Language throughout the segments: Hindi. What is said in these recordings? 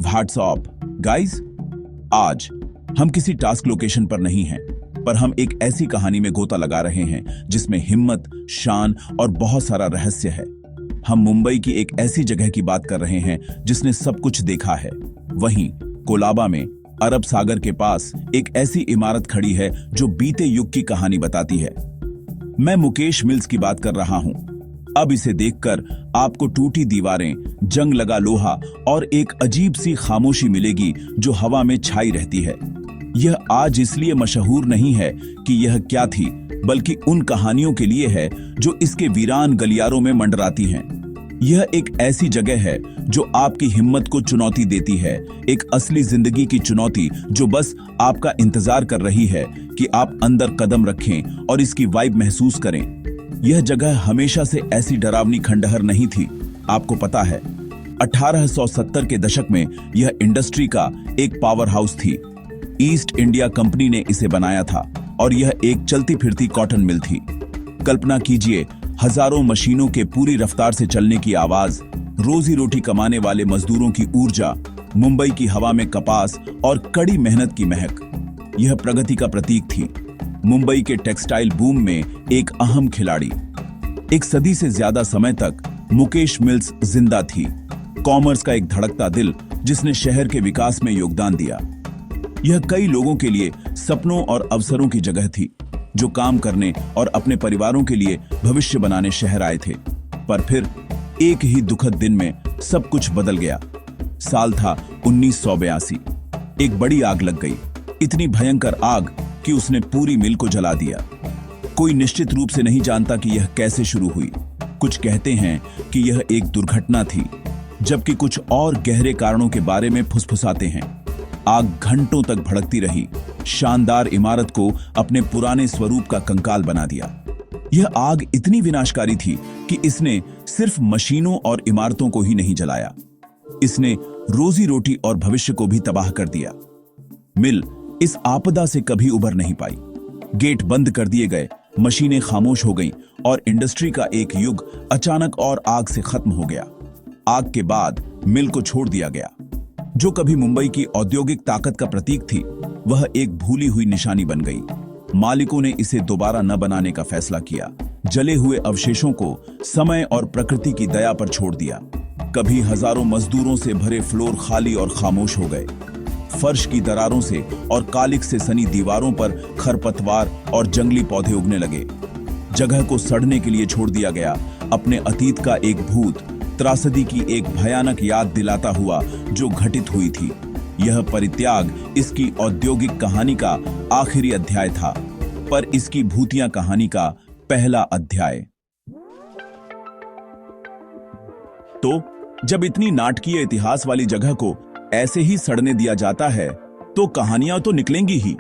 व्हाट्सअप गाइस, आज हम किसी टास्क लोकेशन पर नहीं हैं, पर हम एक ऐसी कहानी में गोता लगा रहे हैं जिसमें हिम्मत, शान और बहुत सारा रहस्य है। हम मुंबई की एक ऐसी जगह की बात कर रहे हैं जिसने सब कुछ देखा है। वहीं कोलाबा में अरब सागर के पास एक ऐसी इमारत खड़ी है जो बीते युग की कहानी बताती है। मैं मुकेश मिल्स की बात कर रहा हूं। अब इसे देखकर आपको टूटी दीवारें, जंग लगा लोहा और एक अजीब सी खामोशी मिलेगी जो हवा में छाई रहती है। यह आज इसलिए मशहूर नहीं है कि यह क्या थी, बल्कि उन कहानियों के लिए है जो इसके वीरान गलियारों में मंडराती हैं। यह एक ऐसी जगह है जो आपकी हिम्मत को चुनौती देती है, एक असली जिंदगी की चुनौती जो बस आपका इंतजार कर रही है कि आप अंदर कदम रखें और इसकी वाइब महसूस करें। यह जगह हमेशा से ऐसी डरावनी खंडहर नहीं थी। आपको पता है, 1870 के दशक में यह इंडस्ट्री का एक पावर हाउस थी। ईस्ट इंडिया कंपनी ने इसे बनाया था और यह एक चलती फिरती कॉटन मिल थी। कल्पना कीजिए, हजारों मशीनों के पूरी रफ्तार से चलने की आवाज, रोजी रोटी कमाने वाले मजदूरों की ऊर्जा, मुंबई की हवा में कपास और कड़ी मेहनत की महक। यह प्रगति का प्रतीक थी, मुंबई के टेक्सटाइल बूम में एक अहम खिलाड़ी। एक सदी से ज्यादा समय तक मुकेश मिल्स जिंदा थी, कॉमर्स का एक धड़कता दिल जिसने शहर के विकास में योगदान दिया। यह कई लोगों के लिए सपनों और अवसरों की जगह थी, जो काम करने और अपने परिवारों के लिए भविष्य बनाने शहर आए थे। पर फिर एक ही दुखद दिन में सब कुछ बदल गया। साल था 1982। एक बड़ी आग लग गई, इतनी भयंकर आग कि उसने पूरी मिल को जला दिया। कोई निश्चित रूप से नहीं जानता कि यह कैसे शुरू हुई। कुछ कहते हैं कि यह एक दुर्घटना थी, जबकि कुछ और गहरे कारणों के बारे में फुसफुसाते हैं। आग घंटों तक भड़कती रही, शानदार इमारत को अपने पुराने स्वरूप का कंकाल बना दिया। यह आग इतनी विनाशकारी थी कि इसने सिर्फ मशीनों और इमारतों को ही नहीं जलाया, इसने रोजी रोटी और भविष्य को भी तबाह कर दिया। मिल इस आपदा से कभी उबर नहीं पाई। गेट बंद कर दिए गए, मशीनें खामोश हो गईं और इंडस्ट्री का एक युग अचानक और आग से खत्म हो गया। आग के बाद मिल को छोड़ दिया गया। जो कभी मुंबई की औद्योगिक ताकत का प्रतीक थी, वह एक भूली हुई निशानी बन गई। मालिकों ने इसे दोबारा न बनाने का फैसला किया। जले हुए अवशेषों को समय और प्रकृति की दया पर छोड़ दिया। कभी हजारों मजदूरों से भरे फ्लोर खाली और खामोश हो गए। फर्श की दरारों से और कालिक से सनी दीवारों पर खरपतवार और जंगली पौधे उगने लगे। जगह को सड़ने के लिए छोड़ दिया गया। अपने अतीत का एक भूत, त्रासदी की एक भयानक याद दिलाता हुआ जो घटित हुई थी। यह परित्याग इसकी औद्योगिक कहानी का आखिरी अध्याय था, पर इसकी भूतिया कहानी का पहला अध्याय। तो जब इतनी नाटकीय इतिहास वाली जगह को ऐसे ही सड़ने दिया जाता है, तो कहानियां तो निकलेंगी ही।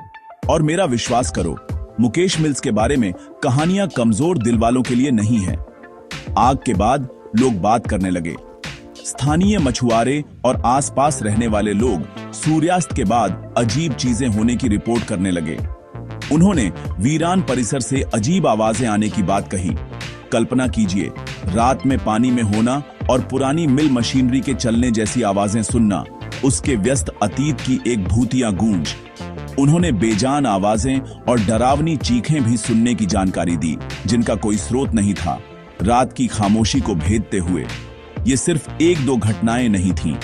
और मेरा विश्वास करो, मुकेश मिल्स के बारे में कहानियां कमजोर दिल वालों के लिए नहीं है। आग के बाद लोग बात करने लगे। स्थानीय मछुआरे और आसपास रहने वाले लोग सूर्यास्त के बाद अजीब चीजें होने की रिपोर्ट करने लगे। उन्होंने वीरान परिसर से अजीब आवाजें आने की बात कही। कल्पना कीजिए, रात में पानी में होना और पुरानी मिल मशीनरी के चलने जैसी आवाजें सुनना, उसके व्यस्त अतीत की एक भूतिया गूंज। उन्होंने बेजान आवाजें और डरावनी चीखें भी सुनने की जानकारी दी, जिनका कोई स्रोत नहीं था। रात की खामोशी को भेदते हुए ये सिर्फ एक दो घटनाएं नहीं थीं।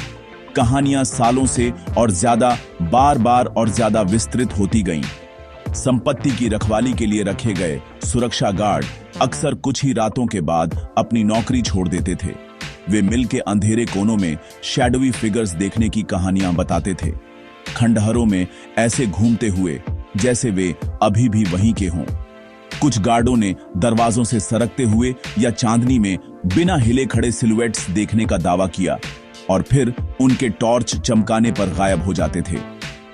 कहानियां सालों से और ज्यादा बार बार और ज्यादा विस्तृत होती गईं। संपत्ति की रखवाली के लिए रखे गए सुरक्षा गार्ड अक्सर कुछ ही रातों के बाद अपनी नौकरी छोड़ देते थे। वे मिल के अंधेरे कोनों में शैडोवी फिगर्स देखने की कहानियां बताते थे, खंडहरों में ऐसे घूमते हुए जैसे वे अभी भी वहीं के हों। कुछ गार्डों ने दरवाजों से सरकते हुए या चांदनी में बिना हिले खड़े सिलुएट्स देखने का दावा किया और फिर उनके टॉर्च चमकाने पर गायब हो जाते थे।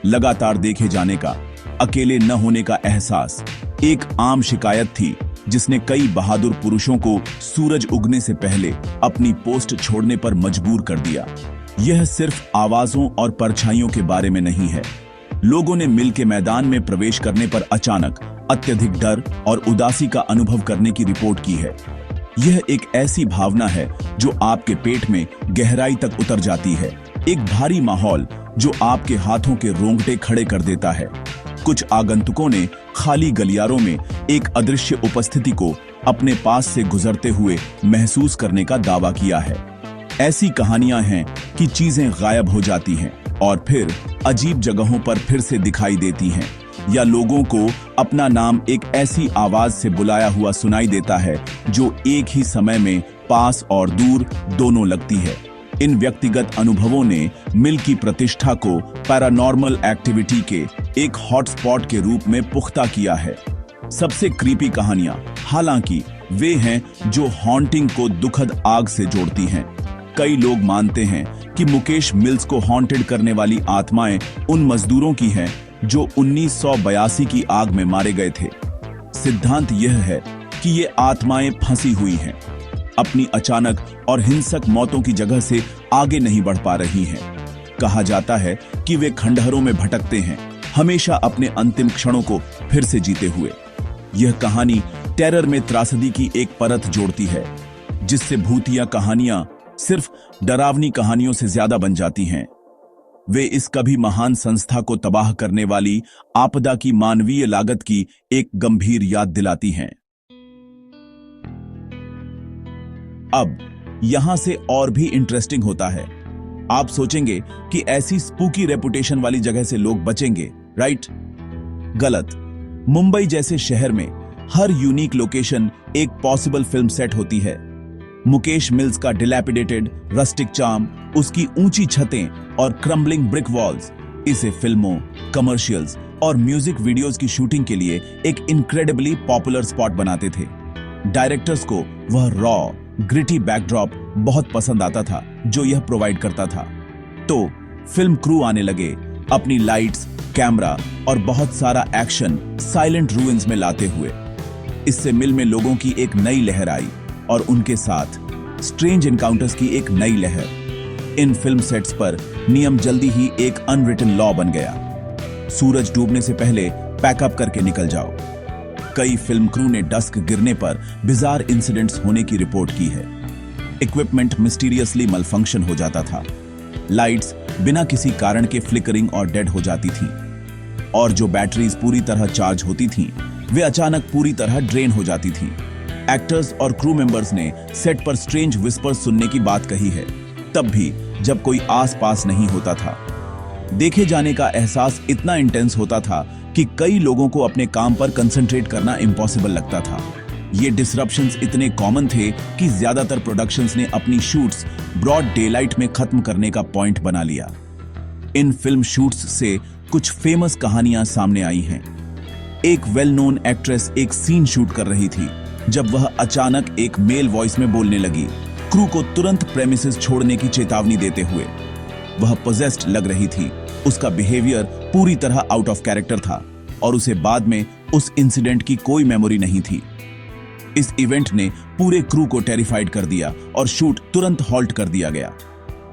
लगातार देखे जाने का, अकेले न होने का एहसास एक आम शिकायत थी जिसने कई बहादुर पुरुषों को सूरज उगने से पहले अपनी पोस्ट छोड़ने पर मजबूर कर दिया। यह सिर्फ आवाजों और परछाइयों के बारे में नहीं है। लोगों ने मिल के मैदान में प्रवेश करने पर अचानक अत्यधिक डर और उदासी का अनुभव करने की रिपोर्ट की है। यह एक ऐसी भावना है जो आपके पेट में गहराई तक उतर जाती है एक भारी माहौल जो आपके हाथों के रोंगटे खड़े कर देता है। कुछ आगंतुकों ने खाली गलियारों में एक अदृश्य उपस्थिति को अपने पास से गुजरते हुए महसूस करने का दावा किया है। ऐसी कहानियां हैं कि चीजें गायब हो जाती हैं और फिर अजीब जगहों पर फिर से दिखाई देती हैं, या लोगों को अपना नाम एक ऐसी आवाज से बुलाया हुआ सुनाई देता है जो एक ही समय में पास और दूर दोनों लगती है। इन व्यक्तिगत अनुभवों ने मिल की प्रतिष्ठा को पैरानॉर्मल एक्टिविटी के एक हॉटस्पॉट के रूप में पुख्ता किया है। सबसे क्रीपी कहानियां, हालांकि वे हैं जो हॉन्टिंग को दुखद आग से जोड़ती हैं। कई लोग मानते हैं कि मुकेश मिल्स को हॉन्टेड करने वाली आत्माएं उन मजदूरों की हैं जो 1982 की आग में मारे गए थे। सिद्धांत यह है कि ये आत्माएं फंसी हुई हैं, अपनी अचानक और हिंसक मौतों की जगह से आगे नहीं बढ़ पा रही हैं। कहा जाता है कि वे खंडहरों में भटकते हैं, हमेशा अपने अंतिम क्षणों को फिर से जीते हुए। यह कहानी टेरर में त्रासदी की एक परत जोड़ती है, जिससे भूतिया कहानियां सिर्फ डरावनी कहानियों से ज्यादा बन जाती हैं। वे इस कभी महान संस्था को तबाह करने वाली आपदा की मानवीय लागत की एक गंभीर याद दिलाती हैं। अब यहां से और भी इंटरेस्टिंग होता है। आप सोचेंगे कि ऐसी स्पूकी रेपुटेशन वाली जगह से लोग बचेंगे, राइट? गलत। मुंबई जैसे शहर में हर यूनिक लोकेशन एक पॉसिबल फिल्म सेट होती है। मुकेश मिल्स का डिलैपिडेटेड रस्टिक चार्म, उसकी ऊंची छतें और क्रम्बलिंग ब्रिक वॉल्स इसे फिल्मों, कमर्शियल्स और म्यूजिक वीडियोस की शूटिंग के लिए एक इनक्रेडिबली पॉपुलर स्पॉट बनाते थे। डायरेक्टर्स को वह रॉ ग्रिटी बैकड्रॉप बहुत पसंद आता था जो यह प्रोवाइड करता था। तो फिल्म क्रू आने लगे, अपनी लाइट्स, कैमरा और बहुत सारा एक्शन साइलेंट रूइंस में लाते हुए। इससे मिल में लोगों की एक नई लहर आई और उनके साथ स्ट्रेंज एनकाउंटर्स की एक नई लहर। इन फिल्म सेट्स पर नियम जल्दी ही एक अनरिटन लॉ बन गया। सूरज डूबने से पहले पैकअप करके निकल जाओ। कई फिल्म क्रू ने डस्क गिरने पर बिजार इंसिडेंट्स होने की रिपोर्ट की है। इक्विपमेंट मिस्टीरियसली मलफंक्शन हो जाता था, लाइट्स बिना किसी कारण के फ्लिकरिंग और डेड हो जाती थीं, और जो बैटरीज पूरी तरह चार्ज होती थीं, वे अचानक पूरी तरह ड्रेन हो जाती थीं। एक्टर्स और क्रू मेंबर्स ने सेट पर स्ट्रेंज विस्पर्स सुनने की बात कही है, तब भी जब कोई आस-पास नहीं होता था। देखे जाने का एहसास इतना इंटेंस होता था कि कई लोगों को अपने काम पर कंसंट्रेट करना इम्पॉसिबल लगता था। ये डिसरप्शंस इतने कॉमन थे कि ज्यादातर प्रोडक्शंस ने अपनी शूट्स ब्रॉड डेलाइट में खत्म करने का पॉइंट बना लिया। इन फिल्म शूट्स से कुछ फेमस कहानियां सामने आई हैं। एक वेल नोन एक्ट्रेस एक सीन शूट कर रही थी जब वह अचानक एक मेल वॉइस में बोलने लगी, क्रू को तुरंत प्रेमिसेस छोड़ने की चेतावनी देते हुए। वह पोजेस्ड लग रही थी, उसका बिहेवियर पूरी तरह आउट ऑफ कैरेक्टर था और उसे बाद में उस इंसिडेंट की कोई मेमोरी नहीं थी। इस इवेंट ने पूरे क्रू को टेरिफाइड कर दिया और शूट तुरंत हॉल्ट कर दिया गया।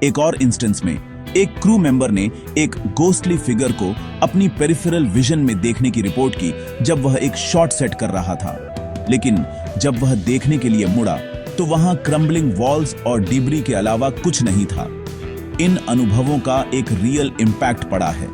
एक और इंस्टेंस में एक क्रू मेंबर ने एक गोस्टली फिगर को अपनी पेरिफेरल विजन में देखने की रिपोर्ट की जब वह एक शॉट सेट कर रहा था, लेकिन जब वह देखने के लिए मुड़ा तो वहां क्रम्बलिंग वॉल्स और डिब्री के अलावा कुछ नहीं था। इन अनुभवों का एक रियल इम्पैक्ट पड़ा है।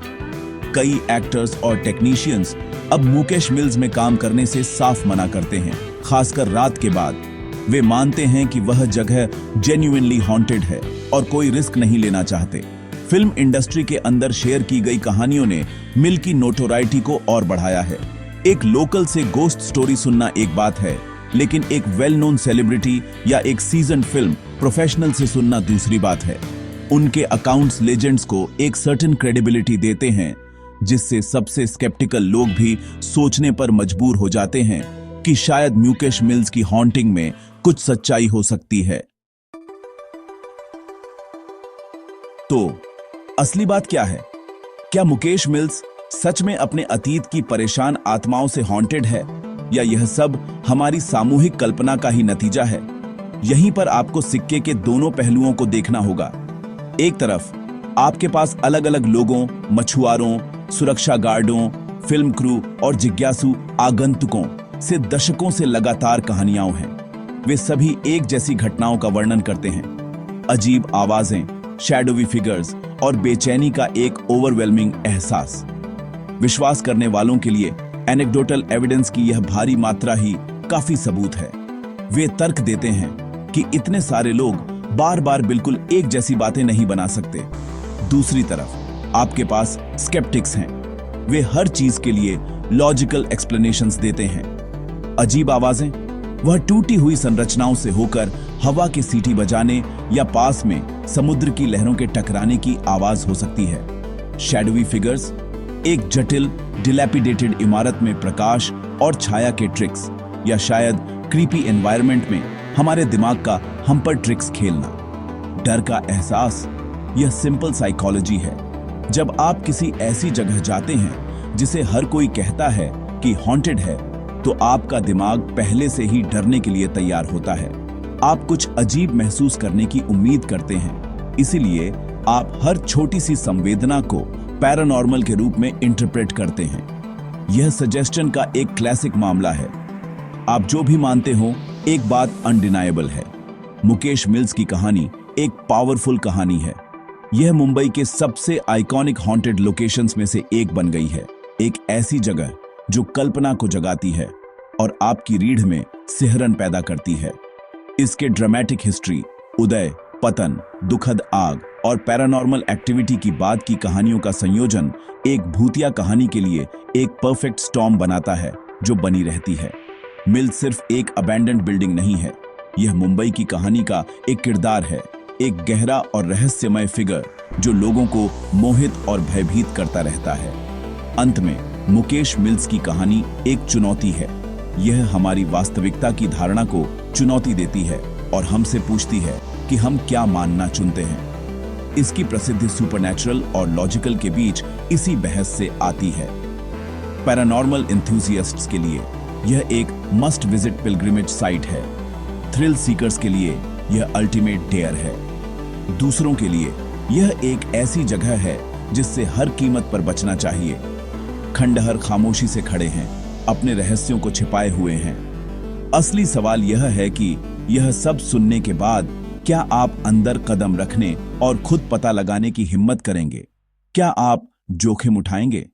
कई एक्टर्स और टेक्नीशियंस अब मुकेश मिल्स में काम करने से साफ मना करते हैं, खासकर रात के बाद। वे मानते हैं कि वह जगह जेन्युइनली हॉन्टेड है और कोई रिस्क नहीं लेना चाहते। फिल्म इंडस्ट्री के अंदर शेयर की गई कहानियों ने मिल की नोटोराइटी को और बढ़ाया है। एक लोकल से गोस्ट स्टोरी सुनना एक बात है, लेकिन एक वेल नोन सेलिब्रिटी या एक सीजन्ड फिल्म प्रोफेशनल से सुनना दूसरी बात है। उनके अकाउंट्स लेजेंड्स को एक सर्टेन क्रेडिबिलिटी देते हैं, जिससे सबसे स्केप्टिकल लोग भी सोचने पर मजबूर हो जाते हैं कि शायद मुकेश मिल्स की हॉन्टिंग में कुछ सच्चाई हो सकती है। तो असली बात क्या है? क्या मुकेश मिल्स सच में अपने अतीत की परेशान आत्माओं से हॉन्टेड है, या यह सब हमारी सामूहिक कल्पना का ही नतीजा है? यहीं पर आपको सिक्के के दोनों पहलुओं को देखना होगा। एक तरफ आपके पास अलग अलग लोगों, मछुआरों, सुरक्षा गार्डों, फिल्म क्रू और जिज्ञासु आगंतुकों से दशकों से लगातार कहानियां हैं। वे सभी एक जैसी घटनाओं का वर्णन करते हैं। अजीब आवाजें, शैडोवी फिगर्स और बेचैनी का एक ओवरवेलमिंग एहसास। विश्वास करने वालों के लिए एनेक्डोटल एविडेंस की यह भारी मात्रा ही काफी सबूत है। वे तर्क देते हैं कि इतने सारे लोग बार बार बिल्कुल एक जैसी बातें नहीं बना सकते। दूसरी तरफ आपके पास स्केप्टिक्स हैं। वे हर चीज के लिए लॉजिकल एक्सप्लेनेशंस देते हैं। अजीब आवाजें, वह टूटी हुई संरचनाओं से होकर हवा की सीटी बजाने या पास में समुद्र की लहरों के टकराने की आवाज हो सकती है। शैडोवी फिगर्स, एक जटिल डिलैपिडेटेड इमारत में प्रकाश और छाया के ट्रिक्स, या शायद क्रीपी एनवायरनमेंट में हमारे दिमाग का हम पर ट्रिक्स खेलना। डर का एहसास, यह सिंपल साइकोलॉजी है। जब आप किसी ऐसी जगह जाते हैं जिसे हर कोई कहता है कि हॉन्टेड है, तो आपका दिमाग पहले से ही डरने के लिए तैयार होता है। आप कुछ अजीब महसूस करने की उम्मीद करते हैं, इसीलिए आप हर छोटी सी संवेदना को पैरानॉर्मल के रूप में इंटरप्रेट करते हैं। यह सजेशन का एक क्लासिक मामला है। आप जो भी मानते हो, एक बात अनडिनायबल है। मुकेश मिल्स की कहानी एक पावरफुल कहानी है। यह मुंबई के सबसे आइकॉनिक हॉन्टेड लोकेशंस में से एक बन गई है। एक ऐसी जगह जो कल्पना को जगाती है और आपकी रीढ़ में सिहरन पैदा करती है। इसके ड्रामेटिक हिस्ट्री, उदय, पतन, दुखद आग और पैरानॉर्मल एक्टिविटी की बाद की कहानियों का संयोजन एक भूतिया कहानी के लिए एक परफेक्ट स्टॉर्म बनाता है जो बनी रहती है। मिल सिर्फ एक अबैंडन्ड बिल्डिंग नहीं है, यह मुंबई की कहानी का एक किरदार है, एक गहरा और रहस्यमय फिगर जो लोगों को मोहित और भयभीत करता रहता है। अंत में मुकेश मिल्स की कहानी एक चुनौती है। यह हमारी वास्तविकता की धारणा को चुनौती देती है और हमसे पूछती है कि हम क्या मानना चुनते हैं। इसकी प्रसिद्धि सुपरनैचुरल और लॉजिकल के बीच इसी बहस से आती है। पैरानॉर्मल एंथुसियास्ट्स के लिए यह एक मस्ट विजिट पिलग्रिमेज साइट है। थ्रिल सीकर्स के लिए यह अल्टीमेट डेयर है। दूसरों के लिए यह एक ऐसी जगह है जिससे हर कीमत पर बचना चाहिए। खंडहर खामोशी से खड़े हैं, अपने रहस्यों को छिपाए हुए हैं। असली सवाल यह है कि यह सब सुनने के बाद क्या आप अंदर कदम रखने और खुद पता लगाने की हिम्मत करेंगे? क्या आप जोखिम उठाएंगे?